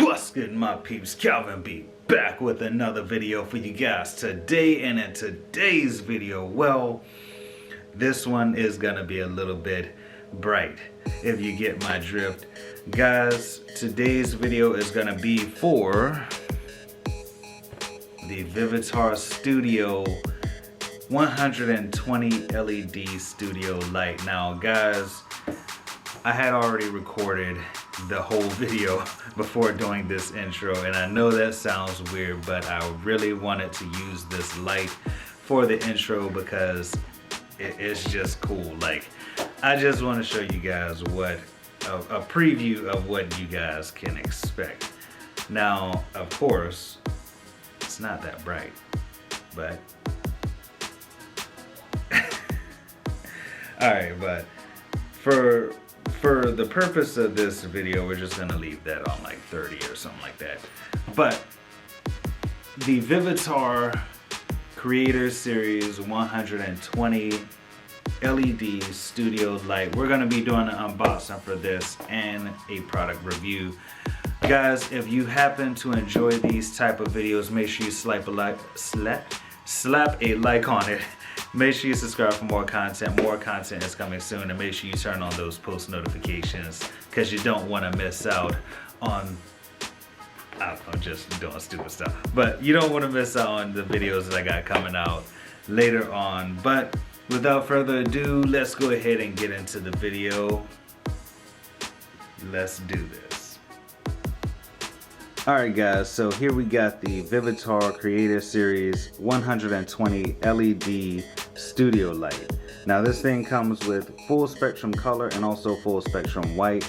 What's good, my peeps? Calvin B back with another video for you guys today. And in today's video, well, this one is gonna be a little bit bright, if you get my drift. Guys, today's video is gonna be for the Vivitar Studio 120 LED studio light. Now guys, I had already recorded the whole video before doing this intro, and I know that sounds weird, but I really wanted to use this light for the intro because it's just cool. Like, I just want to show you guys what a preview of what you guys can expect. Now, of course, it's not that bright, but all right, but for the purpose of this video, we're just gonna leave that on like 30 or something like that. But the Vivitar Creator Series 120 LED studio light, we're gonna be doing an unboxing for this and a product review. Guys, if you happen to enjoy these type of videos, make sure you slap a like on it. Make sure you subscribe for more content. More content is coming soon, and make sure you turn on those post notifications because you don't want to miss out on, I'm just doing stupid stuff, but you don't want to miss out on the videos that I got coming out later on. But without further ado, let's go ahead and get into the video. Let's do this. Alright guys, so here we got the Vivitar Creator Series 120 LED studio light. Now this thing comes with full spectrum color and also full spectrum white.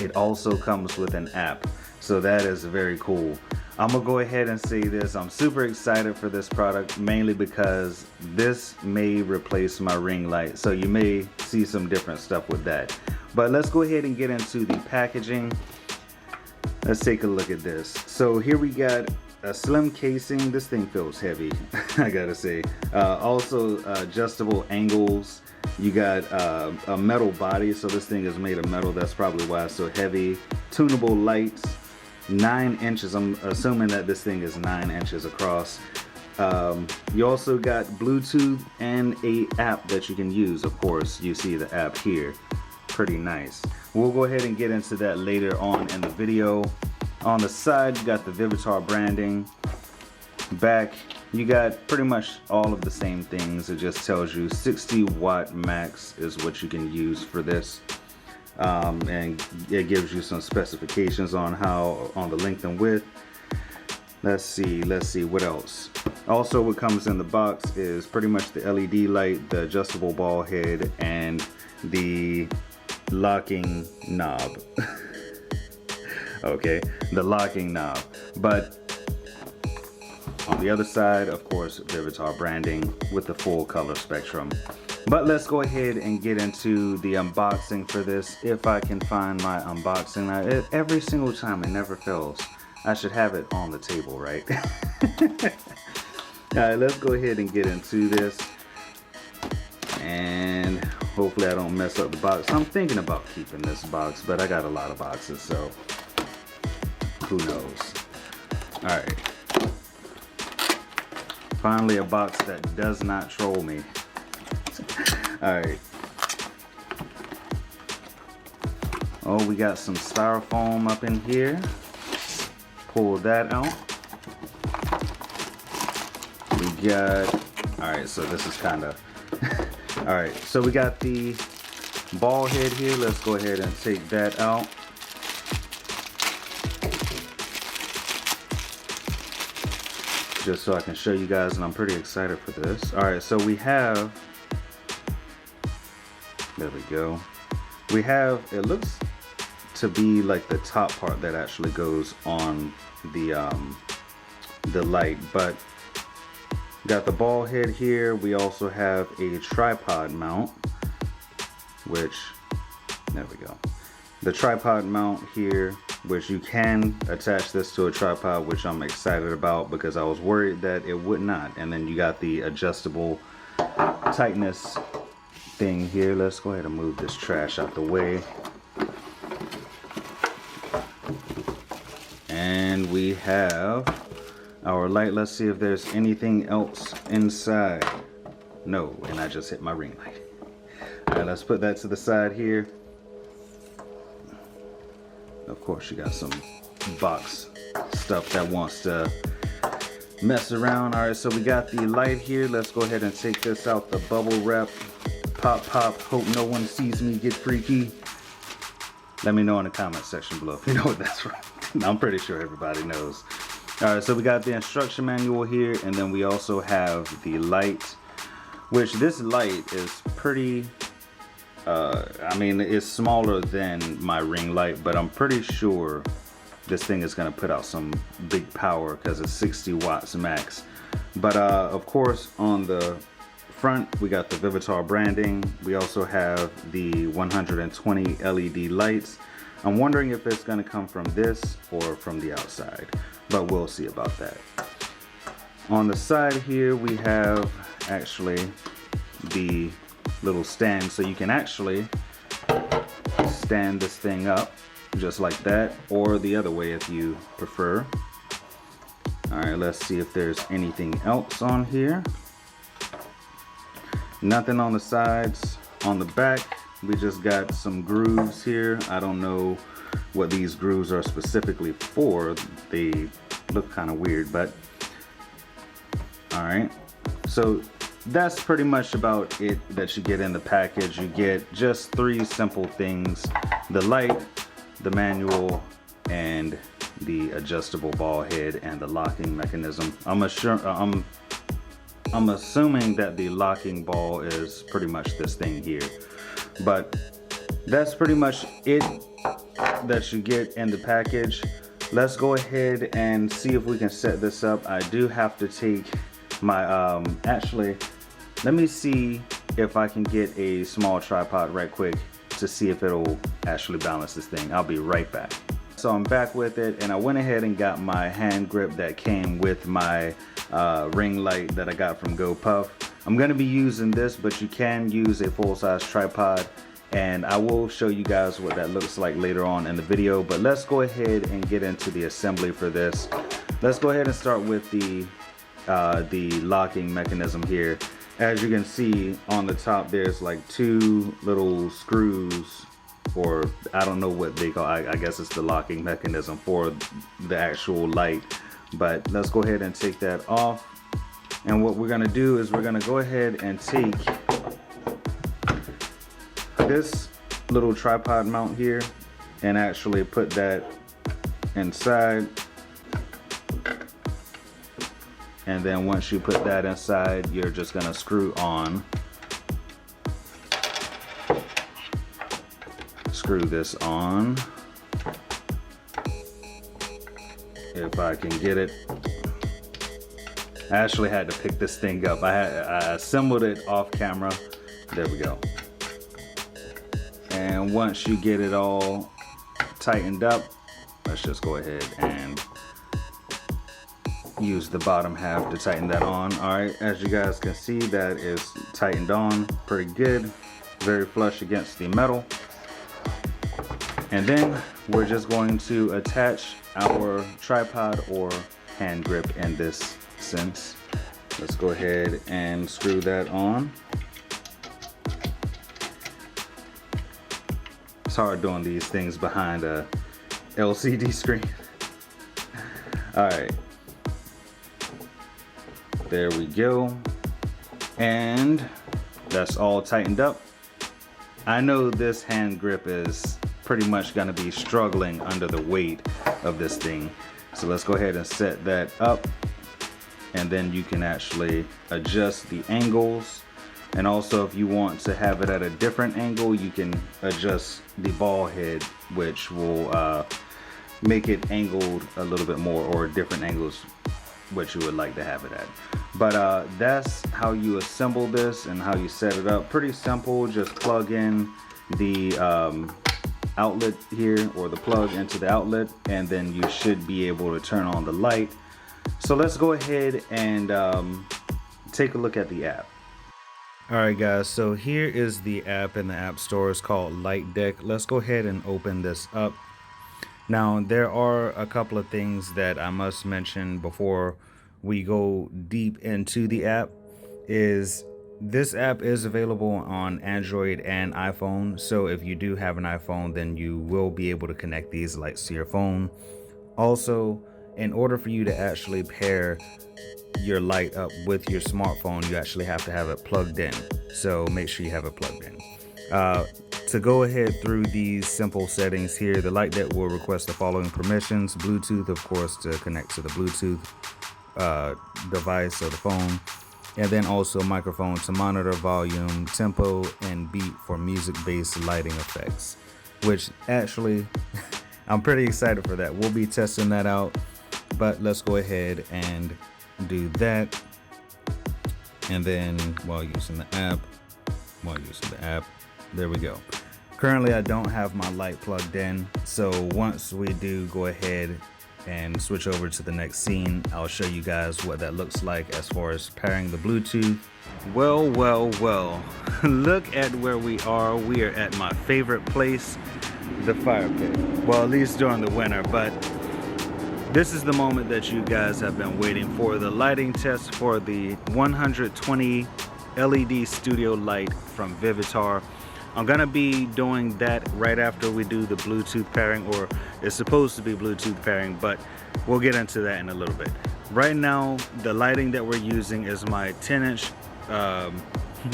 It also comes with an app, so that is very cool. I'm gonna go ahead and say this, I'm super excited for this product, mainly because this may replace my ring light, so you may see some different stuff with that. But let's go ahead and get into the packaging. Let's take a look at this. So here we got a slim casing. This thing feels heavy, I gotta say. Also adjustable angles. You got a metal body, so this thing is made of metal. That's probably why it's so heavy. Tunable lights, 9 inches. I'm assuming that this thing is 9 inches across. You also got Bluetooth and a app that you can use. Of course, you see the app here. Pretty nice. We'll go ahead and get into that later on in the video. On the side, you got the Vivitar branding. Back, you got pretty much all of the same things. It just tells you 60 watt max is what you can use for this. And it gives you some specifications on the length and width. Let's see what else. Also, what comes in the box is pretty much the LED light, the adjustable ball head, and the locking knob. Okay, the locking knob. But on the other side, of course, Vivitar branding with the full color spectrum. But let's go ahead and get into the unboxing for this, if I can find my unboxing. Now, every single time, it never fails. I should have it on the table, right? Alright, let's go ahead and get into this. And hopefully I don't mess up the box. I'm thinking about keeping this box, but I got a lot of boxes, so who knows. Alright. Finally a box that does not troll me. Alright. Oh, we got some styrofoam up in here. Pull that out. We got, alright, so this is kind of alright, so we got the ball head here. Let's go ahead and take that out. Just so I can show you guys, and I'm pretty excited for this. Alright, so we have, there we go. We have, it looks to be like the top part that actually goes on the light, but got the ball head here. We also have a tripod mount, which, there we go. The tripod mount here, which you can attach this to a tripod, which I'm excited about because I was worried that it would not. And then you got the adjustable tightness thing here. Let's go ahead and move this trash out the way. we have our light. Let's see if there's anything else inside. No, and I just hit my ring light. All right, let's put that to the side here. Of course, you got some box stuff that wants to mess around. All right, so we got the light here. Let's go ahead and take this out the bubble wrap. Pop, pop. Hope no one sees me get freaky. Let me know in the comment section below if you know what that's from. I'm pretty sure everybody knows. All right, so we got the instruction manual here, and then we also have the light, which this light is pretty, I mean, it's smaller than my ring light, but I'm pretty sure this thing is gonna put out some big power because it's 60 watts max. But of course, on the front, we got the Vivitar branding. We also have the 120 LED lights. I'm wondering if it's gonna come from this or from the outside, but we'll see about that. On the side here, we have actually the little stand, so you can actually stand this thing up just like that, or the other way if you prefer. All right, let's see if there's anything else on here. Nothing on the sides. On the back, we just got some grooves here. I don't know what these grooves are specifically for. They look kind of weird, but all right. So that's pretty much about it that you get in the package. You get just 3 simple things: the light, the manual, and the adjustable ball head and the locking mechanism. I'm assuming that the locking ball is pretty much this thing here, but that's pretty much it that you get in the package. Let's go ahead and see if we can set this up. I do have to take my, actually, let me see if I can get a small tripod right quick to see if it'll actually balance this thing. I'll be right back. So I'm back with it, and I went ahead and got my hand grip that came with my ring light that I got from GoPuff. I'm gonna be using this, but you can use a full-size tripod, and I will show you guys what that looks like later on in the video. But let's go ahead and get into the assembly for this. Let's go ahead and start with the locking mechanism here. As you can see on the top, there's like 2 little screws, or I don't know what they call, I guess it's the locking mechanism for the actual light. But let's go ahead and take that off. And what we're gonna do is we're gonna go ahead and take this little tripod mount here and actually put that inside. And then once you put that inside, you're just gonna screw this on. If I can get it. I actually had to pick this thing up. I assembled it off camera. There we go. And once you get it all tightened up, let's just go ahead and use the bottom half to tighten that on. All right, as you guys can see, that is tightened on pretty good, very flush against the metal. And then we're just going to attach our tripod or hand grip in this sense. Let's go ahead and screw that on. It's hard doing these things behind a LCD screen. All right, there we go. And that's all tightened up. I know this hand grip is pretty much gonna be struggling under the weight of this thing. So let's go ahead and set that up, and then you can actually adjust the angles. And also, if you want to have it at a different angle, you can adjust the ball head, which will make it angled a little bit more, or different angles which you would like to have it at. But that's how you assemble this and how you set it up. Pretty simple. Just plug in the outlet here, or the plug into the outlet, and then you should be able to turn on the light. So let's go ahead and take a look at the app. All right guys, so here is the app in the App Store. It's called Light Deck. Let's go ahead and open this up. Now, there are a couple of things that I must mention before we go deep into the app. Is this app is available on Android and iPhone. So if you do have an iPhone, then you will be able to connect these lights to your phone. Also, in order for you to actually pair your light up with your smartphone, you actually have to have it plugged in. So make sure you have it plugged in. To go ahead through these simple settings here, the light that will request the following permissions: Bluetooth, of course, to connect to the Bluetooth device or the phone, and then also microphone to monitor volume, tempo, and beat for music-based lighting effects, which actually I'm pretty excited for that. We'll be testing that out, but let's go ahead and do that. And then while using the app, there we go. Currently I don't have my light plugged in, so once we do go ahead and switch over to the next scene, I'll show you guys what that looks like as far as pairing the Bluetooth. Well, look at where we are. We are at my favorite place, the fire pit. Well, at least during the winter, but this is the moment that you guys have been waiting for, the lighting test for the 120 LED studio light from Vivitar. I'm gonna be doing that right after we do the Bluetooth pairing, or it's supposed to be Bluetooth pairing, but we'll get into that in a little bit. Right now, the lighting that we're using is my 10-inch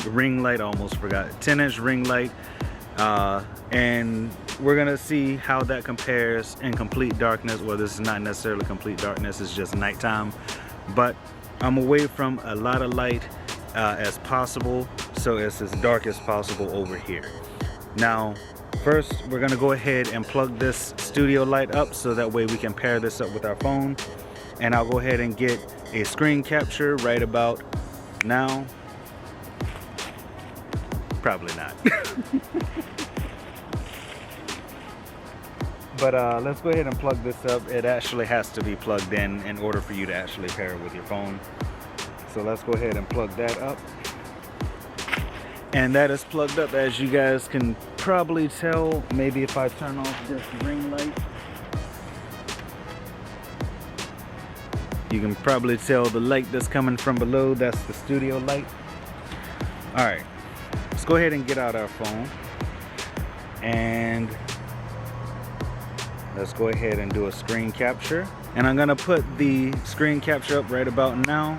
ring light. I almost forgot, 10-inch ring light, and we're gonna see how that compares in complete darkness. Well, this is not necessarily complete darkness, it's just nighttime, but I'm away from a lot of light as possible, so it's as dark as possible over here. Now, first we're gonna go ahead and plug this studio light up so that way we can pair this up with our phone, and I'll go ahead and get a screen capture right about now. Probably not. But let's go ahead and plug this up. It actually has to be plugged in order for you to actually pair it with your phone. So let's go ahead and plug that up. And that is plugged up, as you guys can probably tell. Maybe if I turn off this ring light, you can probably tell the light that's coming from below, that's the studio light. All right, let's go ahead and get out our phone, and let's go ahead and do a screen capture. And I'm gonna put the screen capture up right about now.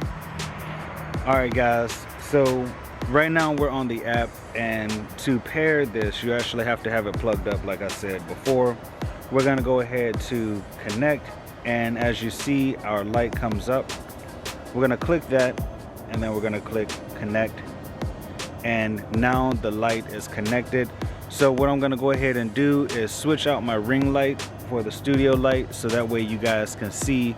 All right, guys, so right now we're on the app, and to pair this, you actually have to have it plugged up like I said before. We're gonna go ahead to connect, and as you see, our light comes up. We're gonna click that, and then we're gonna click connect, and now the light is connected. So what I'm gonna go ahead and do is switch out my ring light for the studio light, so that way you guys can see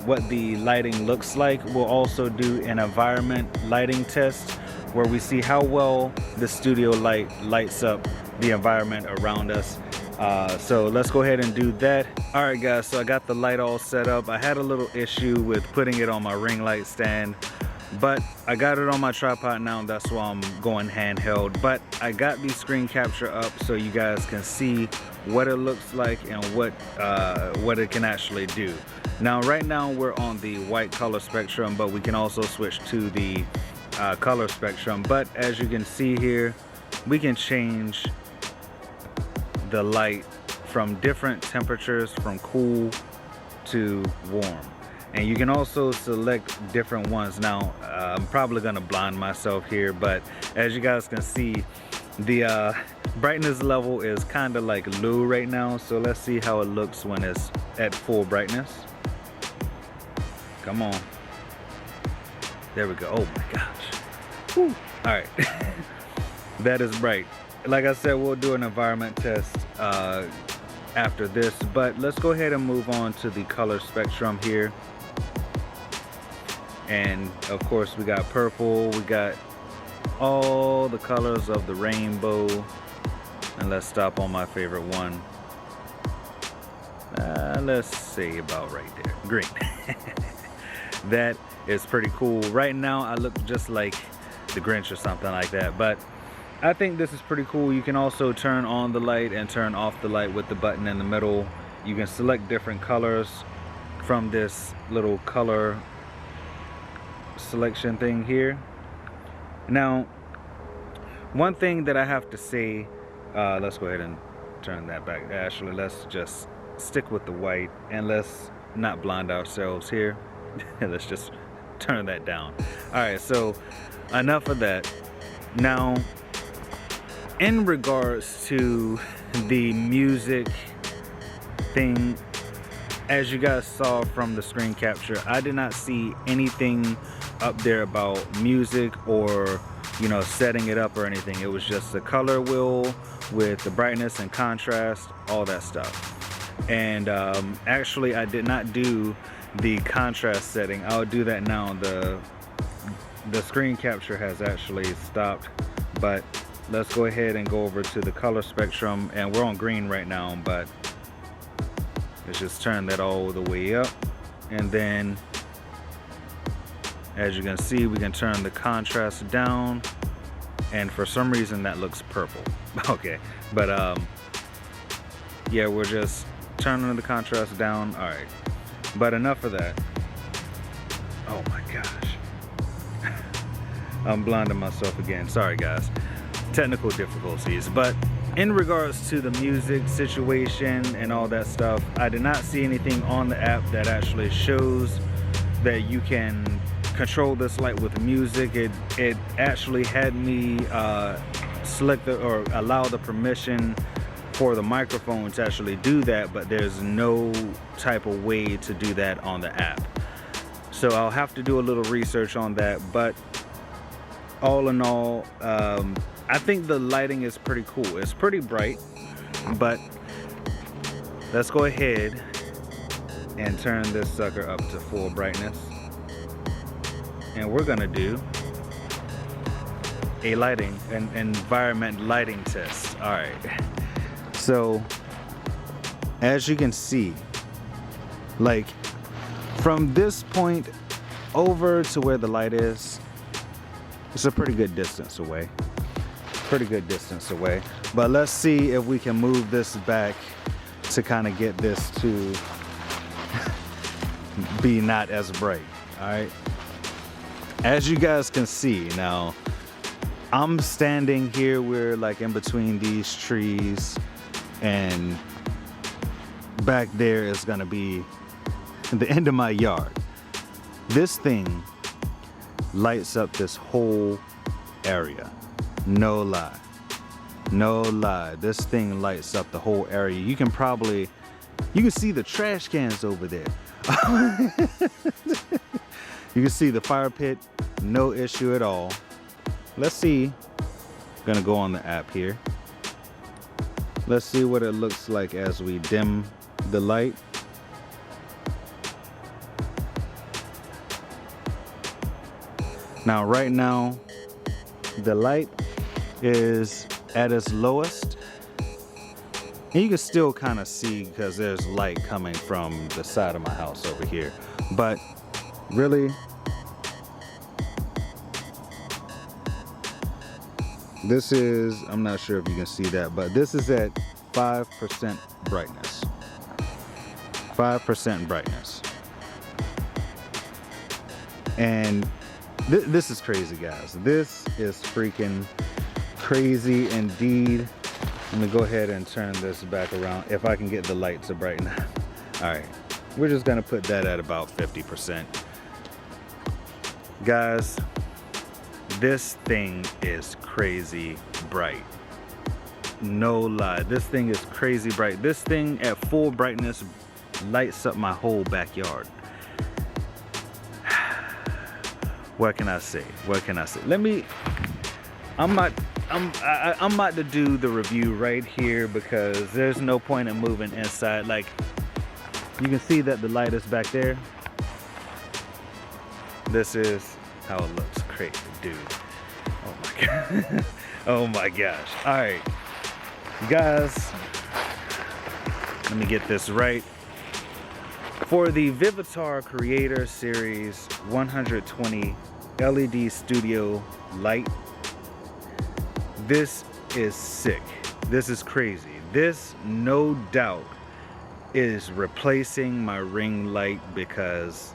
what the lighting looks like. We'll also do an environment lighting test where we see how well the studio light lights up the environment around us. So let's go ahead and do that. All right, guys, so I got the light all set up. I had a little issue with putting it on my ring light stand, but I got it on my tripod now, that's why I'm going handheld. But I got the screen capture up so you guys can see what it looks like and what it can actually do. Now, right now we're on the white color spectrum, but we can also switch to the color spectrum. But as you can see here, we can change the light from different temperatures, from cool to warm. And you can also select different ones. Now, I'm probably gonna blind myself here, but as you guys can see, the brightness level is kind of like low right now. So let's see how it looks when it's at full brightness. Come on. There we go. Oh my gosh. Whew. All right. That is bright. Like I said, we'll do an environment test after this, but let's go ahead and move on to the color spectrum here. And of course we got purple, we got all the colors of the rainbow, and let's stop on my favorite one. Let's say about right there, green. That is pretty cool. Right now I look just like the Grinch or something like that, but I think this is pretty cool. You can also turn on the light and turn off the light with the button in the middle, You can select different colors from this little color selection thing here. Now, one thing that I have to say, let's go ahead and turn that back. Actually, let's just stick with the white and let's not blind ourselves here. Let's just turn that down. All right, so enough of that. Now, in regards to the music thing, as you guys saw from the screen capture, I did not see anything up there about music or, you know, setting it up or anything. It was just the color wheel with the brightness and contrast, all that stuff. And actually, I did not do the contrast setting. I'll do that now. The screen capture has actually stopped, but let's go ahead and go over to the color spectrum, and we're on green right now, but let's just turn that all the way up. And then as you can see, we can turn the contrast down, and for some reason that looks purple. Okay, but yeah, we're just turning the contrast down. All right, but enough of that. Oh my gosh. I'm blinding myself again. Sorry guys, technical difficulties. But in regards to the music situation and all that stuff, I did not see anything on the app that actually shows that you can control this light with music. It actually had me select or allow the permission for the microphone to actually do that, but there's no type of way to do that on the app. So I'll have to do a little research on that. But all in all, I think the lighting is pretty cool. It's pretty bright, but let's go ahead and turn this sucker up to full brightness. And we're gonna do a an environment lighting test. All right. So as you can see, like from this point over to where the light is, it's a pretty good distance away. But let's see if we can move this back to kind of get this to be not as bright. All right. As you guys can see now, I'm standing here, we're like in between these trees, and back there is gonna be the end of my yard. This thing lights up this whole area. No lie. This thing lights up the whole area. You can see the trash cans over there. You can see the fire pit, no issue at all. Let's see. I'm gonna go on the app here. Let's see what it looks like as we dim the light. Now, right now, the light is at its lowest. And you can still kind of see because there's light coming from the side of my house over here. But really, this is, I'm not sure if you can see that, but this is at 5% brightness. 5% brightness. And this is crazy, guys. This is freaking crazy indeed. Let me go ahead and turn this back around if I can get the light to brighten up. All right, we're just gonna put that at about 50%. Guys, this thing is crazy bright. No lie, this thing is crazy bright. This thing at full brightness lights up my whole backyard. What can I say? I'm about to do the review right here because there's no point in moving inside. Like, you can see that the light is back there. This is how it looks. Crazy, dude. Oh my god. Oh my gosh. All right, guys, let me get this right. For the Vivitar Creator Series 120 LED Studio Light, this is sick. This is crazy. This, no doubt, is replacing my ring light because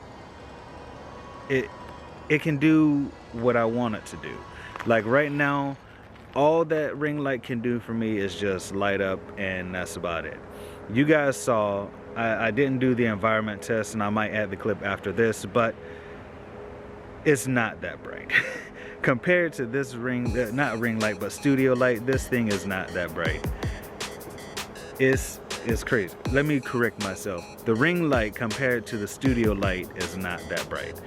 it can do what I want it to do. Like right now, all that ring light can do for me is just light up, and that's about it. You guys saw I didn't do the environment test, and I might add the clip after this, but it's not that bright. Compared to this not ring light, but studio light, this thing is not that bright. It's crazy. Let me correct myself. The ring light compared to the studio light is not that bright.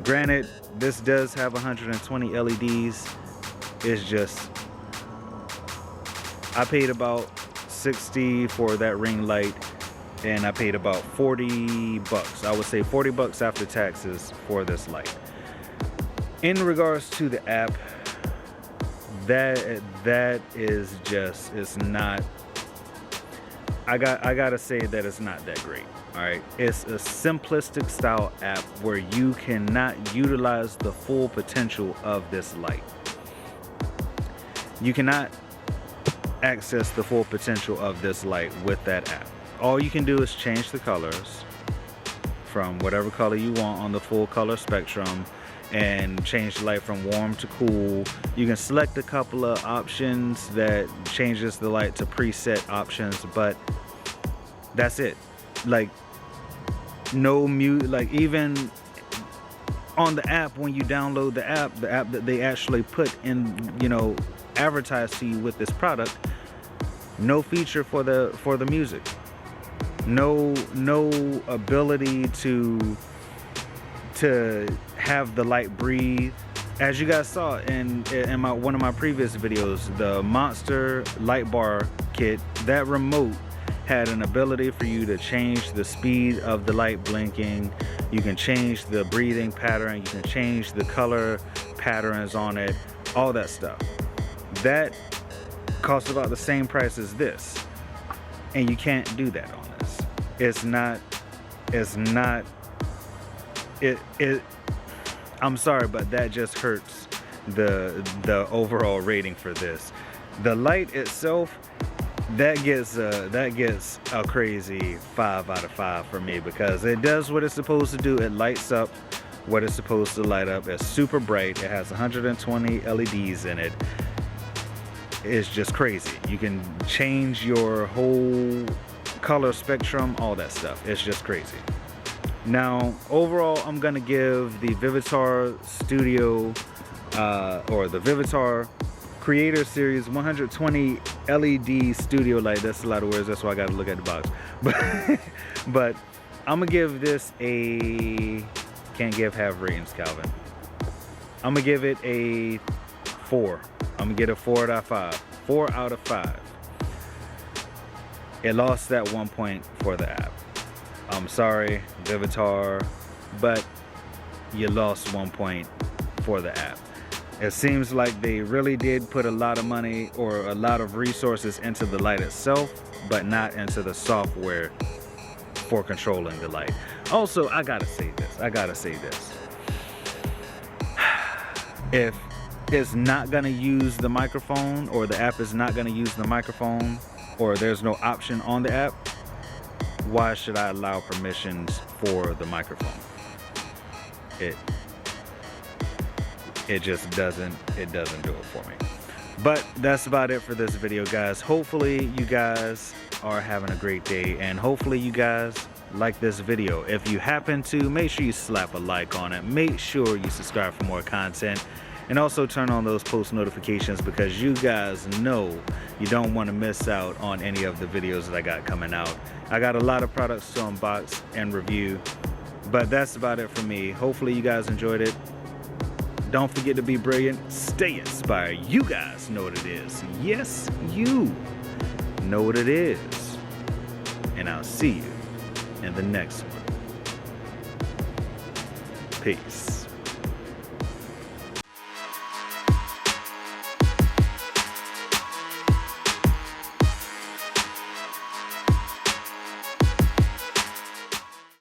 Granted, this does have 120 LEDs. It's just, I paid about $60 for that ring light, and I paid about $40. I would say $40 after taxes for this light. In regards to the app, that is just, it's not, I gotta say that it's not that great. All right, it's a simplistic style app where you cannot utilize the full potential of this light. You cannot access the full potential of this light with that app. All you can do is change the colors from whatever color you want on the full color spectrum, and change the light from warm to cool. You can select a couple of options that changes the light to preset options, but that's it. Like no mute, like even on the app, when you download the app that they actually put in, you know, advertised to you with this product, no feature for the music. No ability to have the light breathe. As you guys saw in one of my previous videos, the Monster light bar kit, that remote had an ability for you to change the speed of the light blinking. You can change the breathing pattern, you can change the color patterns on it, all that stuff. That costs about the same price as this, and you can't do that on this. I'm sorry, but that just hurts the overall rating for this. The light itself, that gets a crazy 5 out of 5 for me, because it does what it's supposed to do. It lights up what it's supposed to light up. It's super bright. It has 120 LEDs in it. It's just crazy. You can change your whole color spectrum, all that stuff. It's just crazy. Now, overall, I'm gonna give the Vivitar Studio or the Vivitar Creator Series 120 LED Studio Light. That's a lot of words. That's why I gotta look at the box. But I'm gonna give this a, can't give half ratings, Calvin. I'm gonna give it a 4. I'm gonna get a 4 out of 5. 4 out of 5. It lost that 1 point for the app. I'm sorry, Vivitar, but you lost 1 point for the app. It seems like they really did put a lot of money or a lot of resources into the light itself, but not into the software for controlling the light. Also, I gotta say this. If it's not gonna use the microphone, or the app is not gonna use the microphone, or there's no option on the app, why should I allow permissions for the microphone? It just doesn't do it for me. But that's about it for this video, guys. Hopefully you guys are having a great day, and hopefully you guys like this video. If you happen to, make sure you slap a like on it. Make sure you subscribe for more content, and also turn on those post notifications, because you guys know you don't want to miss out on any of the videos that I got coming out. I got a lot of products to unbox and review, but that's about it for me. Hopefully you guys enjoyed it. Don't forget to be brilliant. Stay inspired. You guys know what it is. Yes, you know what it is. And I'll see you in the next one. Peace.